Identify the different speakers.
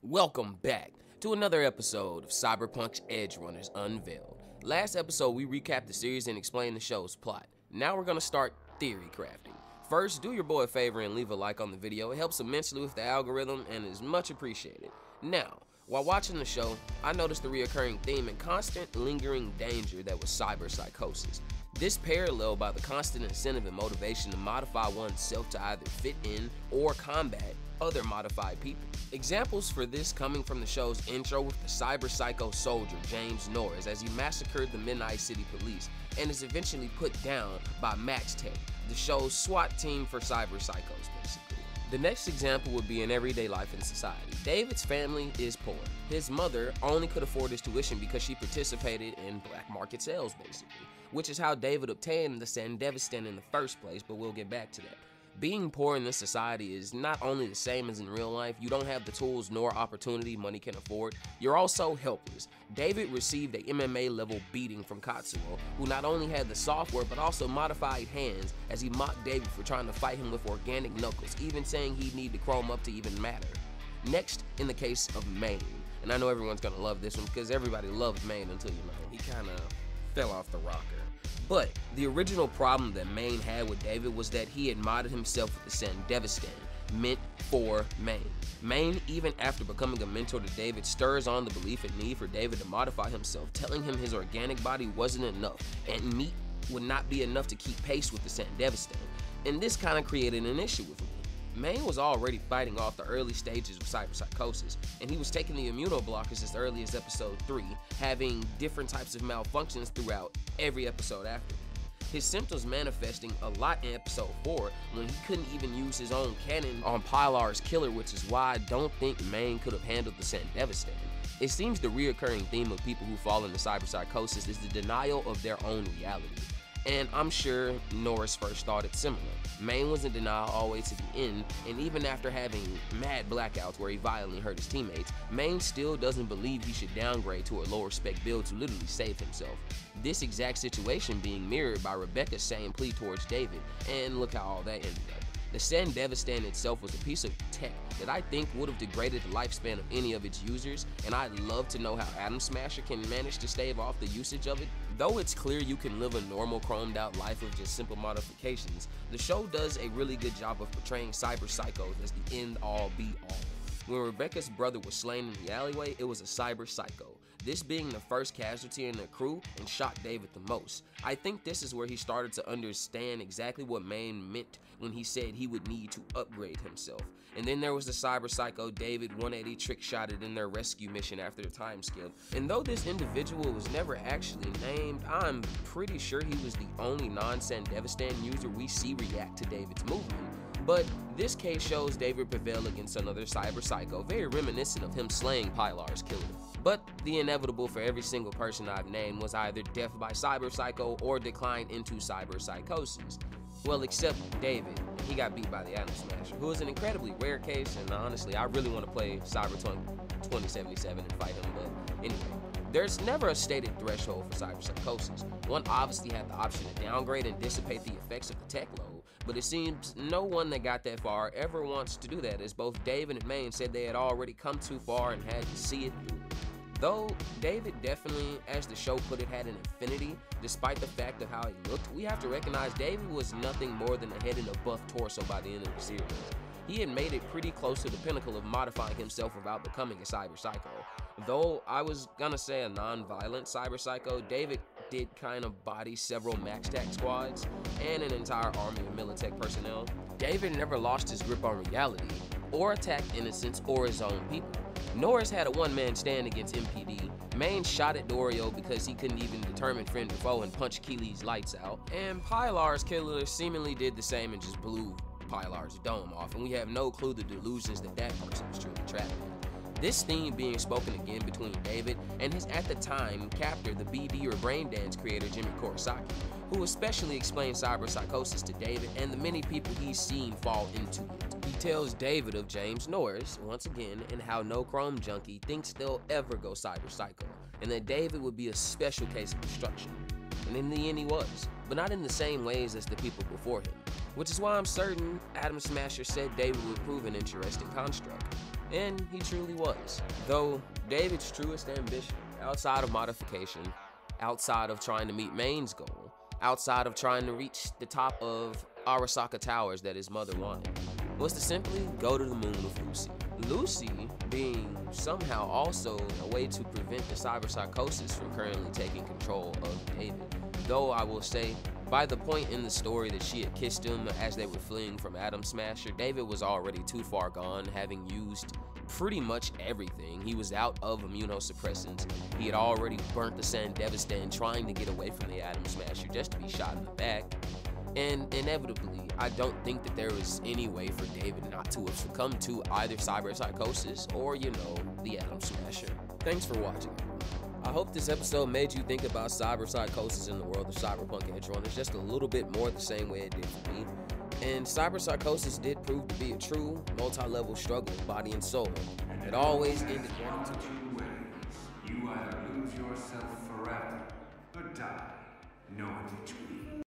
Speaker 1: Welcome back to another episode of CyberPunk Edgerunners Unveiled. Last episode we recapped the series and explained the show's plot. Now we're gonna start theory crafting. First, do your boy a favor and leave a like on the video. It helps immensely with the algorithm and is much appreciated. Now, while watching the show, I noticed the reoccurring theme and constant lingering danger that was cyberpsychosis. This paralleled by the constant incentive and motivation to modify oneself to either fit in or combat other modified people. Examples for this coming from the show's intro with the Cyberpsycho soldier James Norris as he massacred the Midnight City police and is eventually put down by Max Tech, the show's SWAT team for cyberpsychos basically. The next example would be in everyday life and society. David's family is poor. His mother only could afford his tuition because she participated in black market sales basically, which is how David obtained the Sandevistan in the first place, but we'll get back to that. Being poor in this society is not only the same as in real life. You don't have the tools nor opportunity money can afford. You're also helpless. David received a MMA level beating from Katsuo, who not only had the software but also modified hands as he mocked David for trying to fight him with organic knuckles, even saying he'd need to chrome up to even matter. Next, in the case of Maine, and I know everyone's gonna love this one because everybody loved Maine until he kind of fell off the rocker. But the original problem that Maine had with David was that he had modded himself with the Sandevistan, meant for Maine. Maine, even after becoming a mentor to David, stirs on the belief and need for David to modify himself, telling him his organic body wasn't enough, and meat would not be enough to keep pace with the Sandevistan. And this kind of created an issue with me. Maine was already fighting off the early stages of cyberpsychosis, and he was taking the immunoblockers as early as episode 3, having different types of malfunctions throughout every episode after. His symptoms manifesting a lot in episode 4 when he couldn't even use his own cannon on Pilar's killer, which is why I don't think Maine could have handled the Sandevistan. It seems the reoccurring theme of people who fall into cyberpsychosis is the denial of their own reality. And I'm sure Norris first thought it similar. Maine was in denial all the way to the end, and even after having mad blackouts where he violently hurt his teammates, Maine still doesn't believe he should downgrade to a lower spec build to literally save himself. This exact situation being mirrored by Rebecca's same plea towards David, and look how all that ended up. The Sandevistan itself was a piece of tech that I think would have degraded the lifespan of any of its users, and I'd love to know how Atom Smasher can manage to stave off the usage of it. Though it's clear you can live a normal chromed out life with just simple modifications, the show does a really good job of portraying cyberpsychos as the end all be all. When Rebecca's brother was slain in the alleyway, it was a cyberpsycho, this being the first casualty in the crew and shocked David the most. I think this is where he started to understand exactly what Maine meant when he said he would need to upgrade himself. And then there was the cyberpsycho David 180 trick-shotted in their rescue mission after the time skip. And though this individual was never actually named, I'm pretty sure he was the only non-Sandevistan user we see react to David's movement. But this case shows David prevailed against another cyberpsycho, very reminiscent of him slaying Pilar's killer. But the inevitable for every single person I've named was either death by cyberpsycho or decline into cyberpsychosis. Well, except David, he got beat by the Atom Smasher, who is an incredibly rare case, and honestly, I really want to play Cyberpunk 2077 and fight him, but anyway. There's never a stated threshold for cyberpsychosis. One obviously had the option to downgrade and dissipate the effects of the tech load, but it seems no one that got that far ever wants to do that, as both David and Maine said they had already come too far and had to see it through. Though David definitely, as the show put it, had an infinity, despite the fact of how he looked, we have to recognize David was nothing more than a head and a buff torso by the end of the series. He had made it pretty close to the pinnacle of modifying himself without becoming a cyberpsycho. Though I was gonna say a non-violent cyberpsycho, David did kind of body several max tac squads and an entire army of Militech personnel. David never lost his grip on reality, or attacked innocents or his own people. Norris had a one-man stand against MPD. Maine shot at Dorio because he couldn't even determine friend or foe and punched Keely's lights out. And Pilar's killer seemingly did the same and just blew Pilar's dome off, and we have no clue the delusions that person was truly trapped in. This theme being spoken again between David and his at the time captor, the BD or Braindance creator Jimmy Kurosaki, who especially explained cyberpsychosis to David and the many people he's seen fall into it. He tells David of James Norris, once again, and how no Chrome junkie thinks they'll ever go cyberpsycho, and that David would be a special case of destruction. And in the end he was, but not in the same ways as the people before him, which is why I'm certain Atom Smasher said David would prove an interesting construct. And he truly was. Though David's truest ambition, outside of modification, outside of trying to meet Maine's goal, outside of trying to reach the top of Arasaka Towers that his mother wanted, was to simply go to the moon with Lucy. Lucy being somehow also a way to prevent the cyberpsychosis from currently taking control of David. Though I will say, by the point in the story that she had kissed him as they were fleeing from Atom Smasher, David was already too far gone, having used pretty much everything. He was out of immunosuppressants. He had already burnt the San Devastating trying to get away from the Atom Smasher just to be shot in the back. And inevitably, I don't think that there was any way for David not to have succumbed to either cyberpsychosis or, the Atom Smasher. Thanks for watching. I hope this episode made you think about cyberpsychosis in the world of Cyberpunk Edgerunners just a little bit more the same way it did for me. And cyberpsychosis did prove to be a true, multi-level struggle of body and soul. It always ended one of two ways.
Speaker 2: You either lose yourself forever, or die, knowing which way